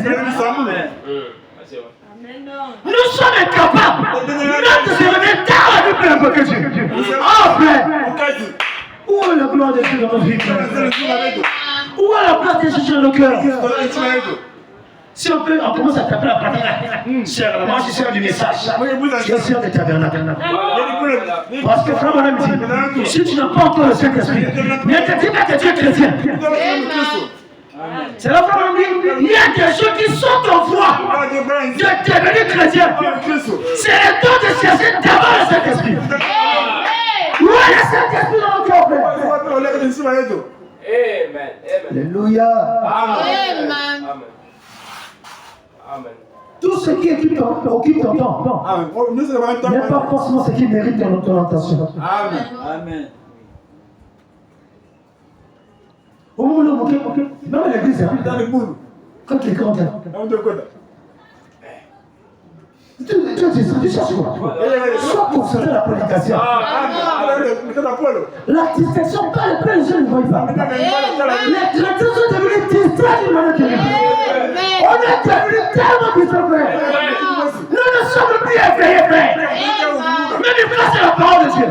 Nous sommes incapables. Notre se réveille tard la nuit pour invoquer Dieu. Oh frère, gloire de Dieu dans notre vie. Où est la place de Jésus dans nos cœurs? Si on peut, on commence à taper la pratique. Sœur, moi je suis sœur du message. Je suis sœur du tabernacle. Parce que frère Madame dit, si tu n'as pas encore le Saint-Esprit, ne te dis pas que tu es chrétien. C'est la frère Madame dit, il y a des gens qui sont en voie de devenir chrétien. C'est le temps de chercher d'abord le Saint-Esprit. Où est le Saint-Esprit dans notre cœur, frère? Amen. Alléluia. Amen. Amen. Tout ce qui occupe ton temps n'est pas forcément ce qui mérite ton attention. Amen. Au moment où même l'église, quand les grands tu cherches quoi? Soit concentré la prédication. La distraction, pas les gens ne voient pas. Les chrétiens sont devenus distraits d'une manière terrible. On est devenus tellement distraits. Nous ne sommes plus éveillés, frère. Mais du coup, c'est la parole de Dieu.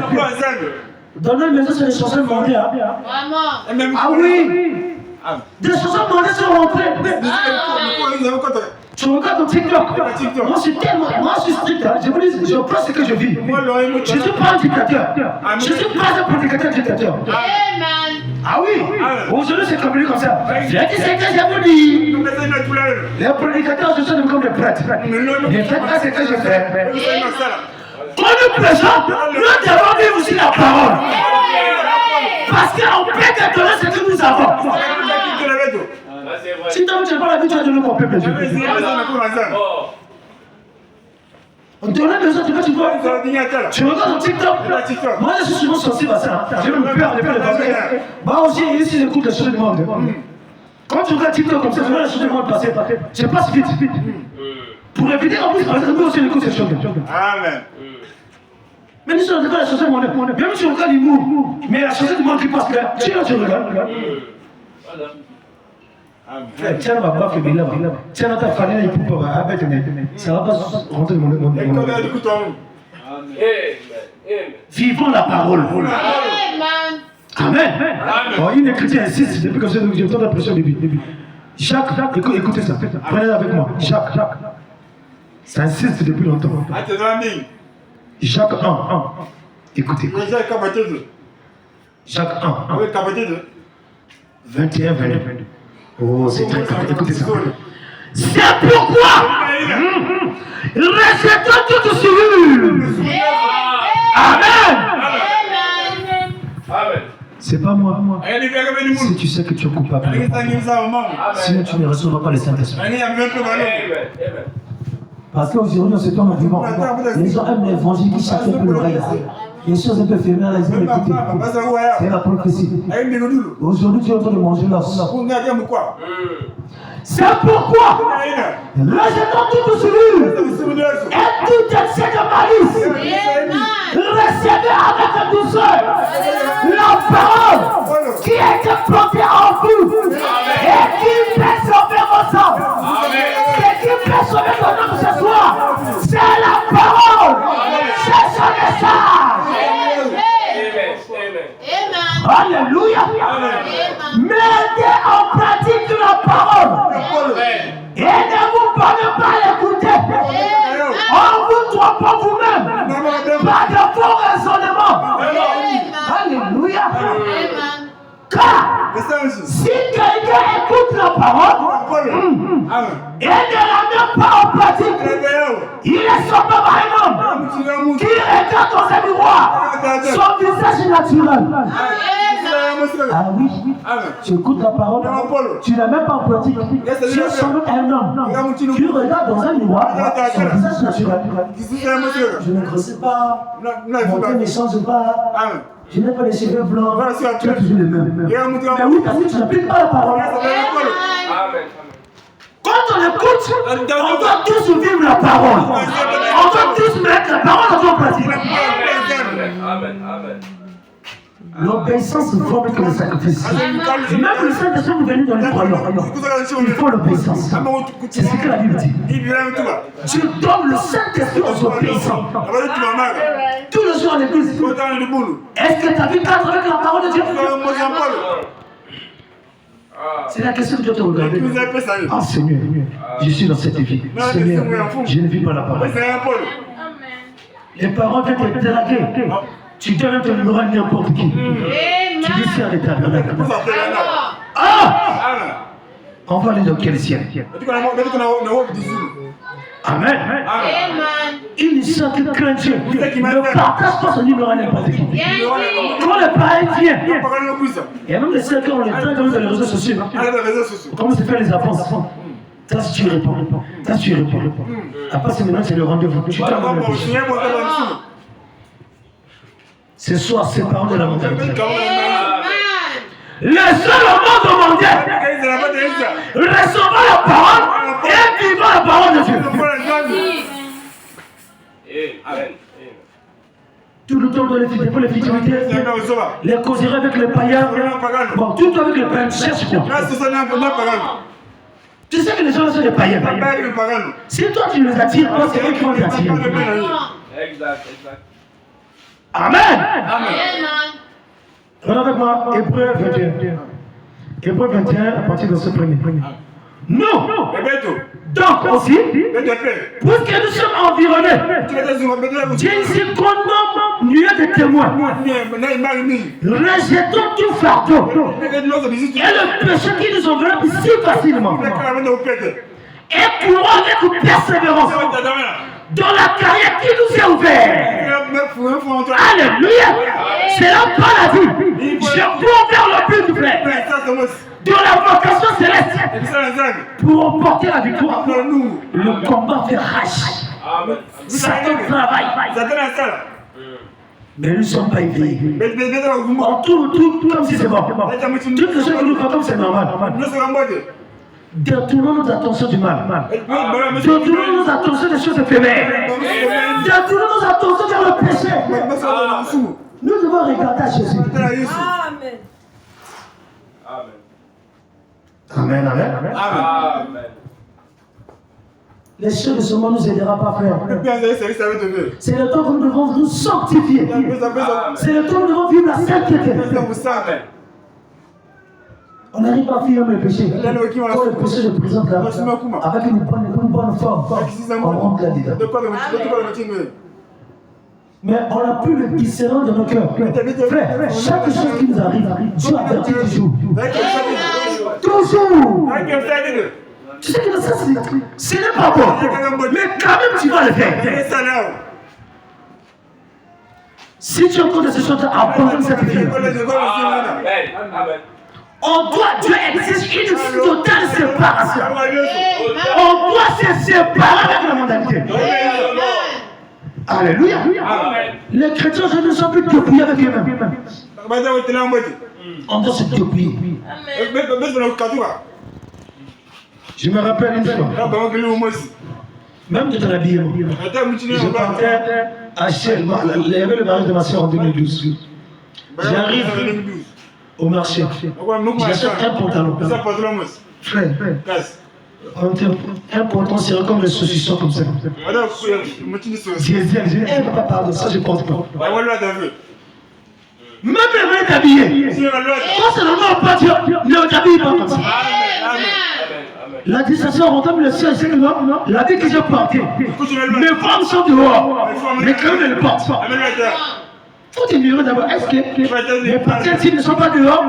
Dans notre maison, c'est des chansons demandées. Vraiment. Ah oui. Des chansons demandées sont rentrées. Tu regardes ton TikTok. Moi, je suis strict. Hein. Je vous dis, je pense ce que je vis. Je ne suis pas un dictateur. Je ne suis pas un prédicateur dictateur. Amen. Ah oui. Aujourd'hui, c'est comme ça. J'ai dit ce que je vous dis. Les prédicateurs, ce sont comme des prêtres. Ne faites pas ce que je fais. Quand nous prêchons, nous devons vivre aussi la parole. Parce qu'on peut te donner ce que nous avons. Si tu n'as pas la vie, tu vas donner mon peuple Dieu. On te donne besoin, tu vois. Tu regardes ton TikTok. Moi, je suis souvent sensible à ça. J'ai même peur de le passer. Moi aussi, ici, j'écoute les choses du monde. Quand tu regardes TikTok comme ça, tu vois les choses du monde passer. Je passe vite. Pour éviter en plus, par exemple, moi aussi, j'écoute ces choses. Amen. Même si on regarde la chose du monde, même si on regarde l'humour, mais la chose du monde qui passe là, tu regardes. Tiens, ma baffe, mais là, tiens, ta famille, il peut pas avec ça va pas rentrer dans mon monde. Vivons la parole. Amen. Une chrétien insiste depuis que j'ai entendu la pression au début. Jacques, écoutez ça. Prenez avec moi. Jacques. Ça insiste depuis longtemps. Jacques 1. Écoutez. Jacques 1. 21, 22. Oh, c'est très clair. Écoutez ça. C'est pourquoi rejetons toute souillure. Amen. C'est pas moi. Si tu sais que tu es coupable, sinon tu ne recevras pas le Saint-Esprit. Parce qu'aujourd'hui, dans ce temps de vivant, les gens aiment l'évangile qui chacun peut l'oreille. Les choses un peu féminines, les aiment écouter. C'est la prophétie. Aujourd'hui, tu es en train de manger l'os. C'est pourquoi rejetons toute souillure et tout excès de malice. Recevez avec douceur la parole qui est plantée en vous et qui fait sauver vos âmes. Et qui fait sauver ton âme ce soir, c'est la parole. C'est son message. Alléluia. Mettez en pratique la parole. Et ne vous prenez pas l'écouter. En vous trompant vous-même. Pas de faux raisonnements. Alléluia. Car si quelqu'un écoute la parole et ne la met pas en pratique, il est semblable à un homme qui regarde dans un miroir son visage naturel. Ah oui, tu écoutes la parole, tu ne la mets pas en pratique. Tu es semblable à un homme qui regarde dans un miroir son visage naturel. Je ne grossis pas, mon teint ne change pas. Je n'ai pas les cheveux blancs, tu es toujours le même. Mais oui, parce que tu n'appliques pas la parole. Quand on écoute, on doit tous vivre la parole. On doit tous mettre la parole en pratique. L'obéissance vaut mieux que le sacrifice. Même le Saint-Esprit nous venu dans les croyants. Il faut l'obéissance. C'est ce que la Bible dit. Tu donnes le Saint-Esprit aux obéissants. Tous les jours à l'église. Est-ce que tu as vu quatre avec la parole de Dieu? C'est la question que Dieu te regarde. Ah Seigneur, je suis dans cette vie. Seigneur, je ne vis pas la parole. Les paroles viennent te draguer. Tu dois même te livrer n'importe qui. Tu dis c'est à l'état. Ah! On va aller dans quel ciel? Amen. Il ne sent que craint Dieu. Ne partage pas son numéro à n'importe qui. Quand le pareil vient, il y a même des cercles on les traite dans les réseaux sociaux. Comment se fait les avances? Ça, si tu réponds. Ça, tu réponds. Après, c'est maintenant, c'est le rendez-vous. Tu t'en ce soir, c'est parole de la montagne. Le seul moment demandé, recevant la parole et vivant la parole de Dieu. Tout le temps de les fidélités, les causeries avec les païens, bon, tout avec les païens, cherche quoi. Tu sais que les gens sont des païens. Si toi tu les attires, c'est eux qui vont t'attirer. Exact. Amen. Regardez avec moi, Hébreux 21. Hébreux 21, à partir de ce premier. Nous, donc aussi, puisque nous sommes environnés d'une grande nuée de témoins, rejetons tout fardeau et le péché qui nous enveloppe si facilement, et courons avec persévérance dans la carrière qui nous est ouverte. Alléluia. C'est la maladie. Je cours vers le but du frère. Dans la vocation céleste. Pour remporter la victoire. Le combat fait rage. Satan travaille. Mais nous ne sommes pas éveillés. On tourne tout comme si c'est bon. Toutes les choses que nous faisons comme c'est normal. Détournons nos attentions du mal. Détournons nos attentions des choses éphémères. Détournons nos attentions vers le péché. Nous devons regarder à Jésus. Amen. Amen. Les choses de ce monde ne nous aidera pas, frère. C'est le temps que nous devons nous sanctifier. C'est le temps que nous devons vivre la sainteté. On n'arrive pas à fuir le péché. Quand le péché se présente là, avec une bonne forme, on rentre là-dedans. Mais on n'a plus le discernement de nos cœurs. Frère, chaque chose qui nous arrive, Dieu avertit toujours. Toujours. Tu sais que ça, ce n'est pas bon. Mais quand même, tu vas le faire. Si tu as encore des choses à abandonner cette vie, Dieu exige une totale séparation. On doit se séparer avec la mondialité. Alléluia. Les chrétiens ne sont plus dépouillés avec eux-mêmes. On doit se dépouiller. Je me rappelle une fois, même de ton habillement, je partais acheter, il y avait le mariage de ma soeur en 2012. J'arrive au marché, j'achète un pantalon. Frère, un pantalon c'est comme les saucissons comme ça. Diesel, je dis, papa, pardon, ça je porte pas. Même les mains habillées. Quand c'est le nom pas Dieu, ne t'habille pas comme ça. La distraction rentable le ciel, c'est que non, la vie que j'ai portée. Mes femmes sont dehors, mais quand même elles ne portent pas. Il faut te dire d'abord, est-ce que mes partenaires s'ils ne sont pas dehors?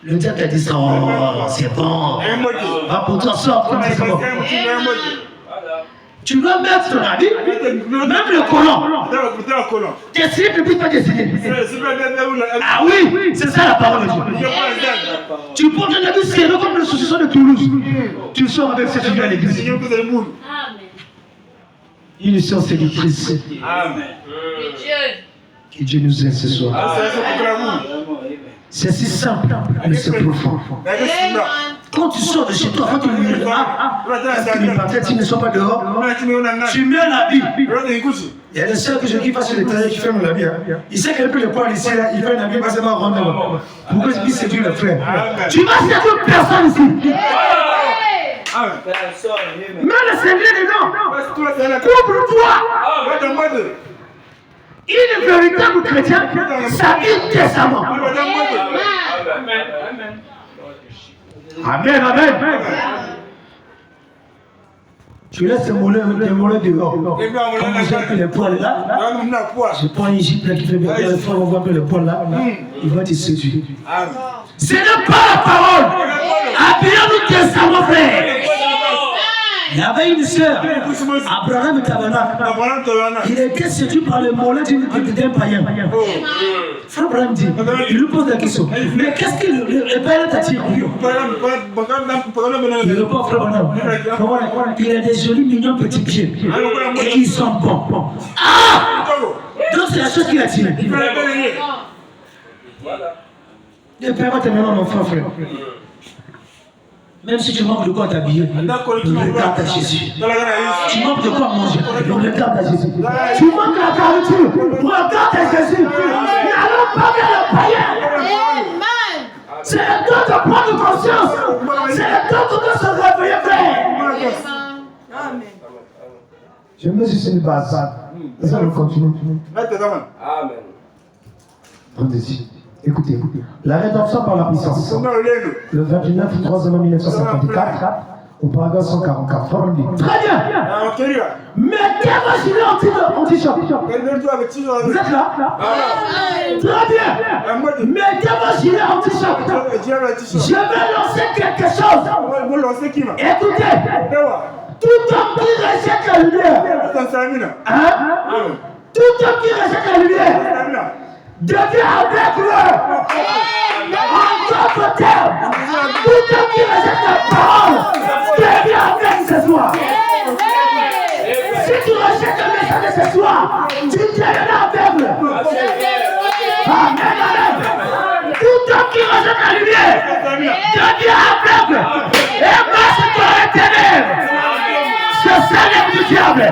Le diable t'a dit, oh, c'est bon. Va pour toi, sors, comme c'est bon. Tu dois mettre ton habit, même le collant. Décider, tu ne peux pas décider. Ah oui, c'est ça la parole de Dieu. Tu portes un habit serré comme le saucisson de Toulouse. Tu sors avec cette fille à l'église. Une sœur séductrice. Amen. Que Dieu nous aide ce soir. C'est si simple, mais c'est profond. Quand tu sors de chez toi, quand tu me dis, ils ne sont pas dehors, tu mets l'habit. Il y a des sœurs que je kiffe sur les tailles qui font mon habit. Il sait qu'elle peut le prendre ici, là, il fait un habit, parce qu'il va rendre. Pourquoi il séduit le frère? Tu vas séduire personne ici. Mets le Seigneur dedans. Couvre-toi. Il est véritable chrétien, s'habille décemment. Amen, amen. Tu laisses tes mollets dehors. Quand j'ai pris les poils là, je prends une gipe là qui fait bien. Il faut voir un peu les poils là. Il va te séduire. Ce n'est pas la parole. Habillons-nous décemment, frère. Il y avait une sœur, Abraham Tabernacle. Il était séduit par le mollet d'un païen. Frère Abraham dit, il lui pose la question, mais qu'est-ce que le païen t'attire? Il répond, frère Abraham, il a des jolis mignons petits pieds et ils sont bons. Ah! Donc c'est la chose qui l'attire. Le Père va te mener mon frère. Même si tu manques de quoi t'habiller, regarde à Jésus. Tu manques de quoi manger, regarde à Jésus. Tu manques de la nourriture, regarde à Jésus. N'allons pas vers le païen. C'est le temps de prendre conscience. C'est le temps de se réveiller, frère. Amen. J'aimerais juste une base. Et ça, on continue. Amen. Rendez-y. Écoutez, la rédemption par la puissance. Le 29 3 mai 1954, au paragraphe 144. Très bien. Mettez-vous anti-choc. Vous êtes là? Très bien. Mettez-vous anti-choc. Je vais lancer quelque chose. Écoutez. Tout homme qui rejette la lumière. Tout homme qui rejette la lumière devient aveugle. En d'autres termes, tout homme qui rejette la parole devient aveugle ce soir. Si tu rejettes le message de ce soir, tu deviens aveugle. Amen, amen. Tout homme qui rejette la lumière devient aveugle et marche dans les ténèbres. Ce Seigneur du diable.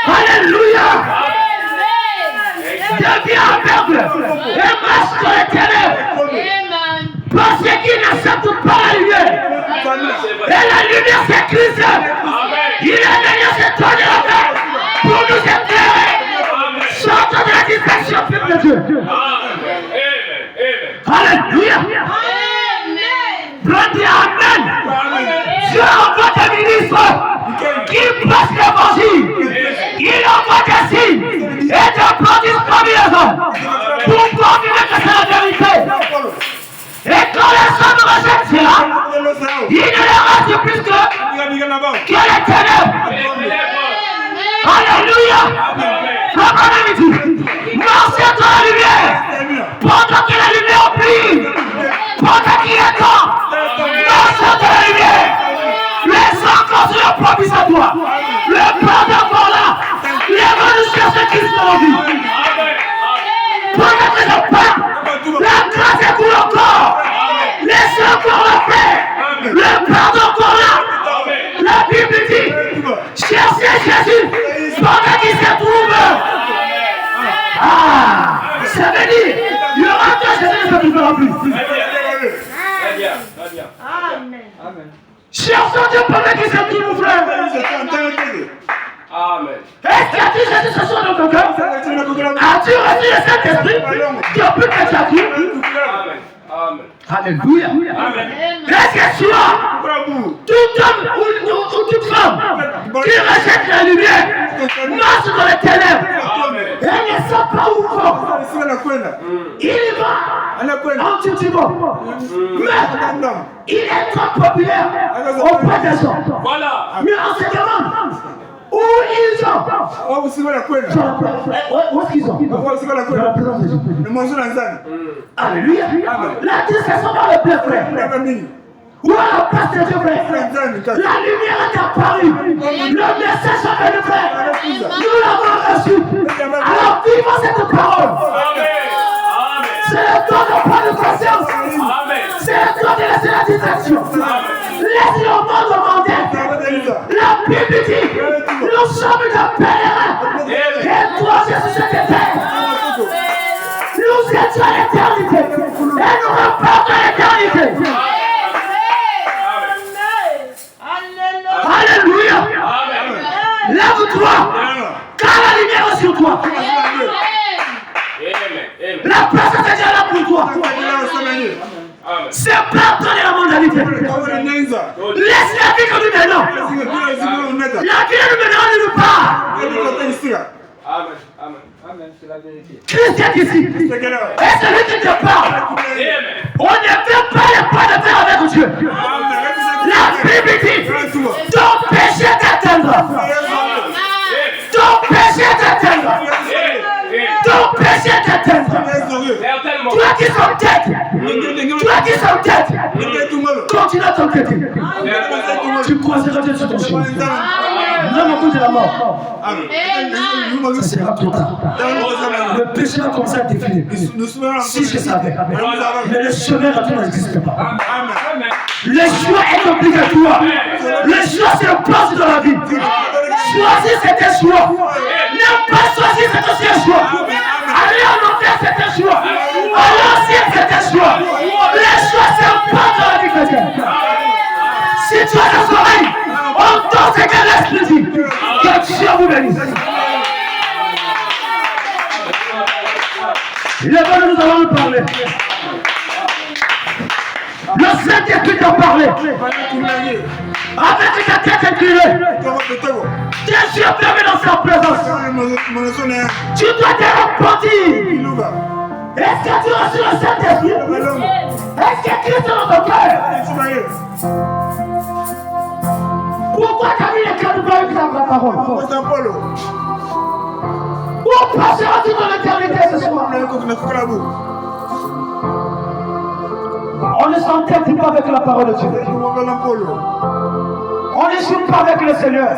Alléluia. Devient aveugle et marche dans les ténèbres. Parce qu'il n'accepte pas la lumière. Et la lumière c'est Christ. Il est venu se donner la main pour nous éclairer. Sortons de la distraction, peuple de Dieu. Alléluia. Brandis Amen. Dieu envoie des ministres qui prêchent l'évangile. Il envoie des signes et des prodiges combinaisons pour confirmer que c'est la vérité. Et quand les hommes rejettent cela, il ne leur reste plus que les ténèbres. Alléluia. Marchez dans la lumière pendant que la lumière brille. Pendant qu'il est temps, marchez dans la lumière. Les enfants sont propices à toi. Le plan d'enfant là, les religieux se Christ dans la vie. Pendant que je parle, la grâce écoule encore. Laissez encore la paix. Le pardon encore là. La Bible dit, cherchez Jésus pendant qu'il se trouve. Ah, ça veut dire, il y aura un temps Jésus ne se trouvera plus. Amen. Cherchons Dieu pendant qu'il se trouve, frère. Amen. Est-ce qu'il y a dit Jésus ce soir dans ton cœur? As-tu reçu le Saint-Esprit qui a pu t'être à Dieu? Amen. Alléluia. Est-ce que tu as tout homme ou toute femme qui rejette la lumière, marche dans les ténèbres et ne sait pas où va? Il va anti-Timon. Mais il est trop populaire auprès des gens. Mais en ce moment, où ils sont? Où est-ce qu'ils sont? Dans la présence de Jésus. Alléluia. La discrétion dans le blé, frère. Où est la place de Dieu, frère? La lumière est apparue. Le message est venu, frère. Nous l'avons reçu. Alors vivons cette parole. C'est le temps de prendre conscience. C'est le temps de laisser la distraction. Laisse le monde demander. La Bible dit, nous sommes des pèlerins. Et toi, Jésus, c'est tes pères. Nous étions à l'éternité. Et nous repartons à l'éternité. Alléluia. Lève-toi. Car la lumière est sur toi. La place est déjà là pour toi. C'est partout de la mondialité. Laisse la vie que nous menons. La vie que nous menons ne nous part. Amen. Amen. Amen. C'est la vérité. Christ est ici. Et celui qui te parle. On ne fait pas les pas de faire avec Dieu. La Bible dit, ton péché t'atteindra. Ton péché t'atteindra. Ton péché t'atteindra. Toi qui sont tête. Toi qui sont tête. Continue à t'enquêter. Tu croiseras Dieu sur ton chemin. Non, mon coup de la mort. Ça sera trop tard. Le péché va commencer à défiler. Si je savais. Mais le chemin retour n'existe pas. Le choix est obligatoire. Le choix, c'est le poste dans la vie. Choisir, c'est un choix. Ne pas choisir, c'est aussi un choix. Aller en enfer, c'est un choix. Aller au ciel, c'est un choix. Le choix, c'est un poste dans la vie chrétienne. Si tu as des oreilles, entends ce que l'Esprit dit. Que Dieu vous bénisse. Il est bon, nous allons nous parler. Le Saint-Esprit t'a parlé. Avec ta tête inclinée. Tes yeux fermés dans sa présence. Tu dois te repentir. Est-ce que tu as reçu le Saint-Esprit? Est-ce que Christ est dans ton cœur? Pourquoi tu as mis les cœurs de Dieu avec la parole? Où passeras-tu dans l'éternité ce soir? On ne s'entête pas avec la parole de Dieu. On ne joue pas avec le Seigneur.